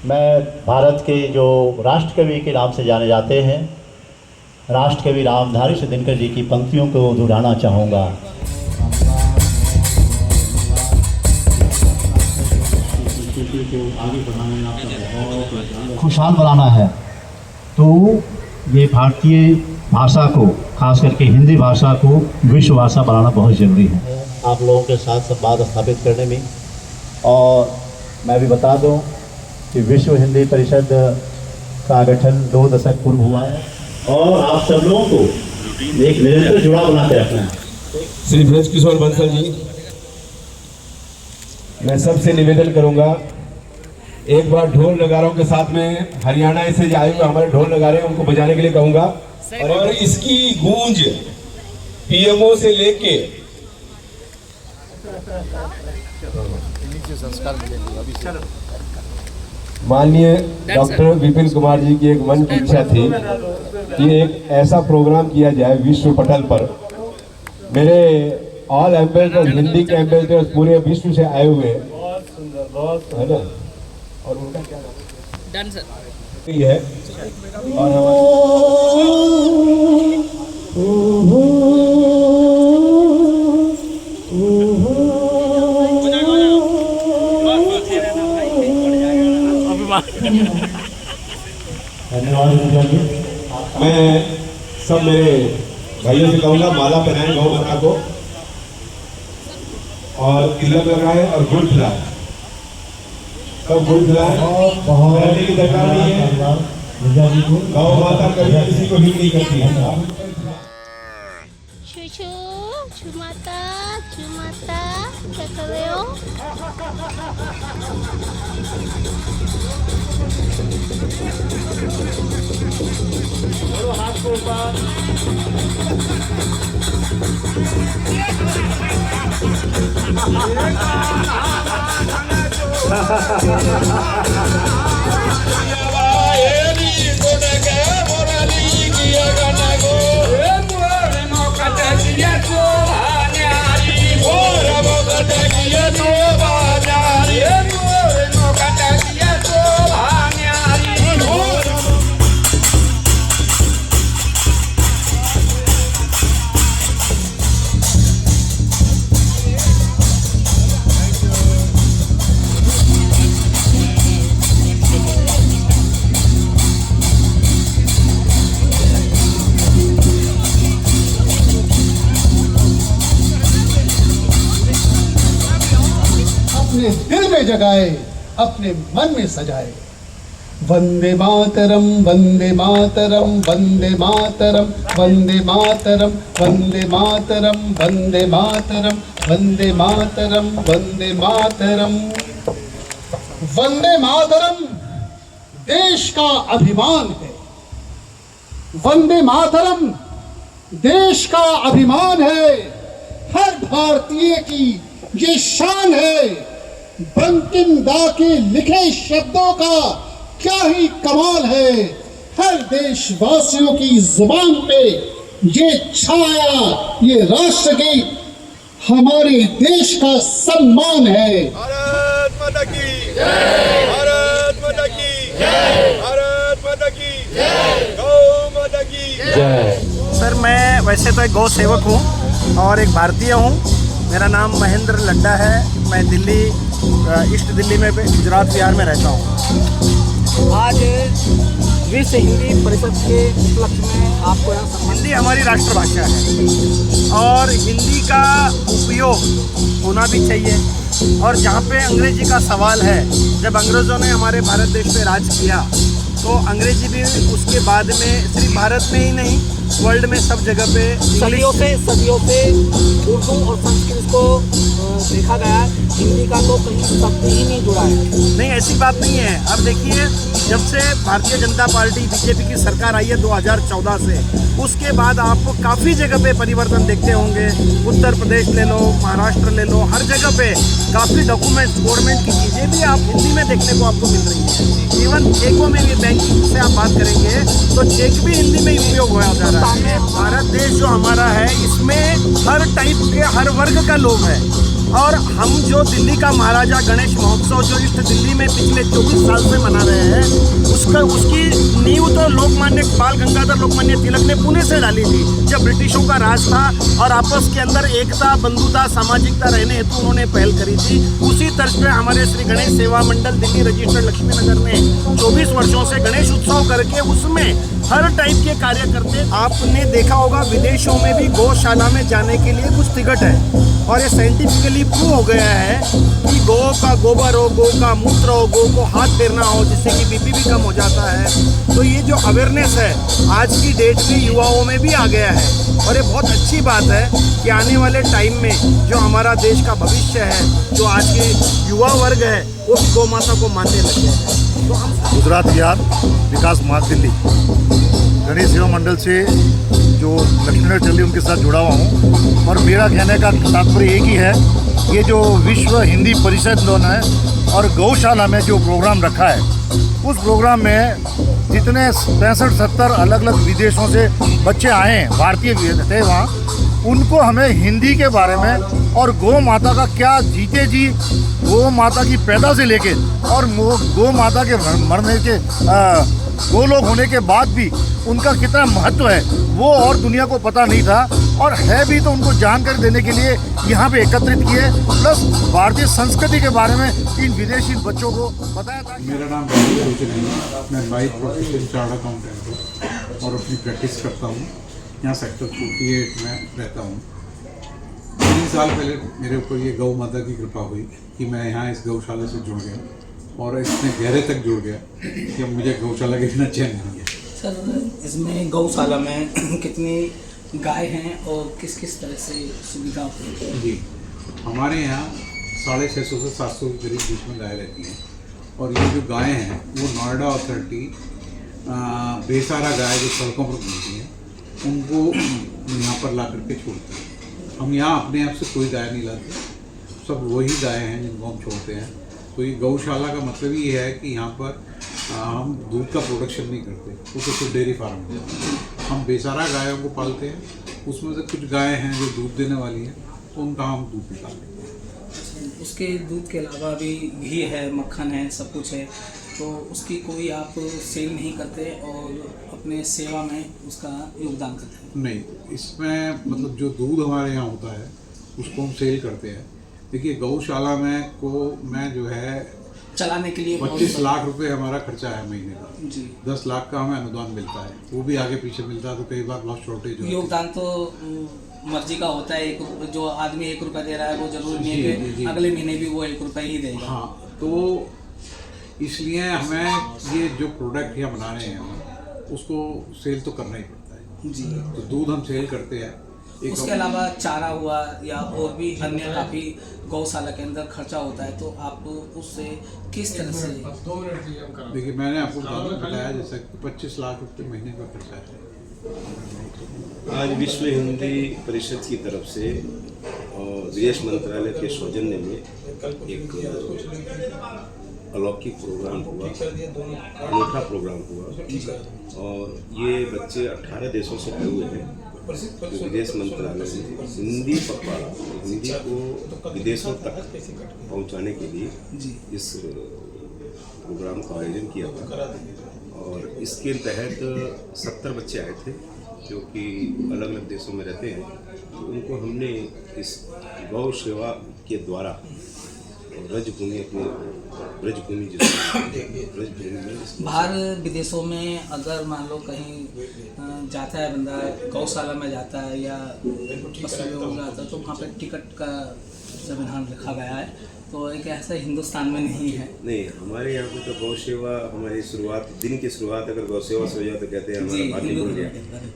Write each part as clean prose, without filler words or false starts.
मैं भारत के जो राष्ट्रकवि के नाम से जाने जाते हैं, राष्ट्रकवि रामधारी सिंह दिनकर जी की पंक्तियों को दोहराना चाहूँगा। खुशहाल बनाना है तो ये भारतीय भाषा को, खास करके हिंदी भाषा को विश्व भाषा बनाना बहुत ज़रूरी है आप लोगों के साथ संवाद स्थापित करने में। और मैं भी बता दूं कि विश्व हिंदी परिषद का गठन 2 दशक पूर्व हुआ है और आप सब लोगों को एक निरंतर जुड़ाव बना के रखना है। श्री ब्रज किशोर बंसल जी, मैं सबसे निवेदन करूंगा, एक बार ढोल नगारों के साथ में हरियाणा से आए हुए हमारे ढोल नगारे उनको बजाने के लिए कहूंगा। और इसकी गूंज पीएमओ से लेके माननीय डॉक्टर विपिन कुमार जी की एक मन की इच्छा थी कि एक ऐसा प्रोग्राम किया जाए विश्व पटल पर। मेरे ऑल एम्बेसडर्स, हिंदी के एम्बेसडर्स पूरे विश्व से आए हुए है ना, और उनका क्या नाम है मैं सब मेरे भाइयों से कहूँगा माला पहनाएं गौ माता को और तिलक लगाए और गुड़ खिलाए, सब गुड़ खिलाए। रहने की दरकार नहीं है, गौ माता कभी किसी को भी नहीं करती है। Cumata, क्या कर रहे हो? हाथ को ऊपर। अपने दिल में जगाए, अपने मन में सजाए। वंदे मातरम, वंदे मातरम, वंदे मातरम, वंदे मातरम, वंदे मातरम, वंदे मातरम, वंदे मातरम, वंदे मातरम। वंदे मातरम देश का अभिमान है। वंदे मातरम देश का अभिमान है। हर भारतीय की ये शान है। बंकिम दा के लिखे शब्दों का क्या ही कमाल है। हर देशवासियों की जुबान पे ये छाया, ये राष्ट्र गीत हमारे देश का सम्मान है। भारत माता की जय, भारत माता की जय, भारत माता की जय, गौ माता की जय। सर, मैं वैसे तो एक गौ सेवक हूँ और एक भारतीय हूँ। मेरा नाम महेंद्र लड्डा है। मैं दिल्ली, ईस्ट दिल्ली में, गुजरात बिहार में रहता हूँ। आज विश्व हिंदी परिषद के उपलक्ष्य में आपको यहाँ, हिंदी हमारी राष्ट्रभाषा है और हिंदी का उपयोग होना भी चाहिए। और जहाँ पे अंग्रेजी का सवाल है, जब अंग्रेज़ों ने हमारे भारत देश पे राज किया तो अंग्रेजी भी उसके बाद में सिर्फ भारत में ही नहीं, वर्ल्ड में सब जगह पे सदियों से उर्दू और संस्कृत को देखा गया। हिंदी का तो कहीं शब्द ही नहीं जुड़ा है। नहीं, ऐसी बात नहीं है। अब देखिए, जब से भारतीय जनता पार्टी बीजेपी की सरकार आई है 2014 से, उसके बाद आपको काफ़ी जगह पे परिवर्तन देखते होंगे। उत्तर प्रदेश ले लो, महाराष्ट्र ले लो, हर जगह पे काफ़ी डॉक्यूमेंट्स, गवर्नमेंट की चीज़ें भी आप हिंदी में देखने को आपको मिल रही है। इवन चेकों में भी, बैंकिंग से आप बात करेंगे तो चेक भी हिंदी में उपयोग होया जा रहा है। भारत देश जो हमारा है, इसमें हर टाइप के, हर वर्ग का लोग है। और हम जो दिल्ली का महाराजा गणेश महोत्सव जो इष्ट दिल्ली में पिछले 24 साल से मना रहे हैं, उसकी नींव तो लोकमान्य बाल गंगाधर लोकमान्य तिलक ने पुणे से डाली थी, जब ब्रिटिशों का राज था और आपस के अंदर एकता, बंधुता, सामाजिकता रहने हेतु उन्होंने पहल करी थी। उसी तर्ज पे हमारे श्री गणेश सेवा मंडल दिल्ली रजिस्टर्ड लक्ष्मीनगर ने 24 वर्षों से गणेश उत्सव करके उसमें हर टाइप के कार्य करते। आपने देखा होगा विदेशों में भी गौशाला में जाने के लिए कुछ टिकट है और ये साइंटिफिकली प्रूव हो गया है कि गौ का गोबर हो, गौ का मूत्र हो, गौ को हाथ फेरना हो, जिससे कि बीपी भी कम हो जाता है। तो ये जो अवेयरनेस है आज की डेट में युवाओं में भी आ गया है और ये बहुत अच्छी बात है कि आने वाले टाइम में जो हमारा देश का भविष्य है, जो आज के युवा वर्ग है, वो भी गौ माता को मानने लगे हैं। तो हम गुजरात बिहार विकास मार्ग दिल्ली गणेश सेवा मंडल से जो लक्ष्मीनगर चल रही उनके साथ जुड़ा हुआ हूँ और मेरा कहने का तात्पर्य एक ही है, ये जो विश्व हिंदी परिषद है और गौशाला में जो प्रोग्राम रखा है, उस प्रोग्राम में जितने 65-70 अलग अलग विदेशों से बच्चे आए हैं, भारतीय थे वहाँ, उनको हमें हिंदी के बारे में और गौ माता का क्या जीते जी गौ माता की पैदा से लेके और गौ माता के मरने के गौ लोग होने के बाद भी उनका कितना महत्व है वो और दुनिया को पता नहीं था, और है भी तो उनको जानकारी देने के लिए यहाँ पे एकत्रित किए, प्लस भारतीय संस्कृति के बारे में इन विदेशी बच्चों को बताया था। मेरा नाम है, मैं बाई प्रोफेशन चार्टर्ड अकाउंटेंट हूँ और अपनी प्रैक्टिस करता हूँ। यहाँ सेक्टर 48 में रहता हूँ। 3 साल पहले मेरे ऊपर ये गौ माता की कृपा हुई कि मैं यहाँ इस गौशाला से जुड़ गया और इतने गहरे तक जुड़ गया कि अब मुझे गौशाला के बिना चैन नहीं है। सर, इसमें गौशाला में कितनी गाय हैं और किस किस तरह से सुविधा होती है? जी, हमारे यहाँ 650 से 700 के करीब बीच में गाय रहती हैं और ये जो गायें हैं वो नोएडा अथॉरिटी बेसारा गाय जो सड़कों पर घूमती हैं उनको यहाँ पर ला करके छोड़ते हैं। हम यहाँ अपने आप से कोई गाय नहीं लाते, सब वही गाय हैं जिनको हम छोड़ते हैं। तो ये गौशाला का मतलब ये है कि यहाँ पर हम दूध का प्रोडक्शन नहीं करते, वो तो सिर्फ डेयरी फार्म है। हम बेसारा गायों को पालते हैं, उसमें से कुछ गायें हैं जो दूध देने वाली हैं, तो उनका हम दूध निकालते हैं। उसके दूध के अलावा भी घी है, मक्खन है, सब कुछ है, तो उसकी कोई आप सेल नहीं करते और अपने सेवा में उसका योगदान करते हैं? नहीं, इसमें मतलब जो दूध हमारे यहाँ होता है उसको हम सेल करते हैं। देखिए, गौशाला में को मैं जो है चलाने के लिए 25 लाख रुपए हमारा खर्चा है महीने का जी। 10 लाख का हमें अनुदान मिलता है, वो भी आगे पीछे मिलता है, तो कई बार बहुत शॉर्टेज होती है। योगदान तो मर्जी का होता है, जो आदमी 1 रुपया दे रहा है वो जरूरी नहीं है कि अगले महीने भी वो 1 रुपया ही देगा। हाँ, तो इसलिए हमें ये जो प्रोडक्ट यहाँ बना रहे हैं हम उसको सेल तो करना ही पड़ता है जी। तो दूध हम सेल करते हैं। उसके अलावा चारा हुआ या और भी अन्य काफ़ी गौशाला के अंदर खर्चा होता है, तो आप उससे किस तरह से? देखिए, मैंने आपको बताया जैसा 25 लाख रुपये महीने का खर्चा है। आज विश्व हिंदी परिषद की तरफ से और विदेश मंत्रालय के सौजन्य में एक अलौकिक प्रोग्राम हुआ, अनूठा प्रोग्राम हुआ और ये बच्चे 18 देशों से आए हुए हैं। जो विदेश मंत्रालय ने हिंदी पखवाड़ा, हिंदी को विदेशों तक पहुंचाने के लिए इस प्रोग्राम का आयोजन किया था और इसके तहत 70 बच्चे आए थे जो कि अलग अलग देशों में रहते हैं। तो उनको हमने इस गौ सेवा के द्वारा ब्रजभूमि, अपने ब्रजभूमि बाहर विदेशों में अगर मान लो कहीं जाता है बंदा, गौशाला में जाता है या पशु में जाता है, तो वहाँ पर टिकट का संविधान रखा गया है, तो एक ऐसा हिंदुस्तान में नहीं है। नहीं, हमारे यहाँ पे तो गौ सेवा, हमारी शुरुआत, दिन की शुरुआत अगर गौ सेवा से हो जाए तो कहते हैं हमारा भाग्य खुल गया,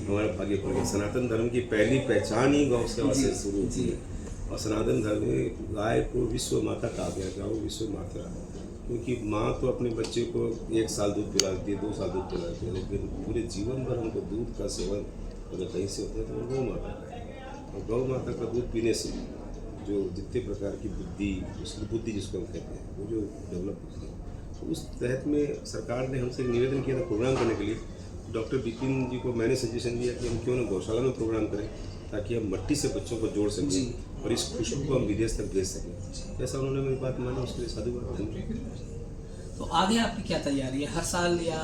हमारा भाग्य खुल गया। सनातन धर्म की पहली पहचान ही गौ सेवा से शुरू हुई है और सनातन धर्म में गाय को विश्व माता कहा गया, गाय विश्व माता, क्योंकि माँ तो अपने बच्चे को 1 साल दूध पिलाती है, 2 साल दूध पिलाती है, लेकिन पूरे जीवन भर हमको दूध का सेवन अगर कहीं से होता है तो गौ माता का है। और गौ माता का दूध पीने से जो जितने प्रकार की बुद्धि, उसकी बुद्धि जिसको हम कहते हैं, वो जो डेवलप होती है, तो उस तहत में सरकार ने हमसे निवेदन किया था प्रोग्राम करने के लिए। डॉक्टर बिपिन जी को मैंने सजेशन दिया कि हम क्यों ना गौशाला में प्रोग्राम करें। ताकि हम मट्टी से बच्चों को जोड़ सकें और इस खुशबू को हम विदेश तक भेज सकें। जैसा उन्होंने मेरी बात मानी, उसके लिए साधुवाद धन्यवाद। तो आगे आपकी क्या तैयारी है? हर साल या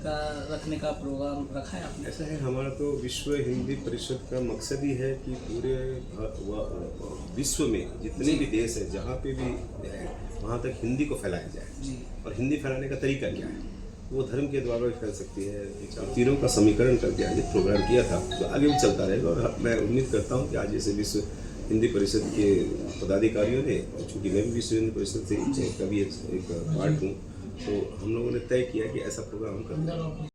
का रखने का प्रोग्राम रखा है आपने? ऐसा है, हमारा तो विश्व हिंदी परिषद का मकसद ही है कि पूरे विश्व में जितने भी देश है, जहाँ पे भी है, वहाँ तक हिंदी को फैलाया जाए। और हिंदी फैलाने का तरीका क्या है? वो धर्म के द्वारा भी फैल सकती है। विचार तीनों का समीकरण करके आज एक प्रोग्राम किया था, तो आगे भी चलता रहेगा। और मैं उम्मीद करता हूँ कि आज जैसे विश्व हिंदी परिषद के पदाधिकारियों ने, चूँकि मैं भी विश्व हिंदी परिषद से कभी एक पार्ट हूँ, तो हम लोगों ने तय किया कि ऐसा प्रोग्राम हम करते हैं।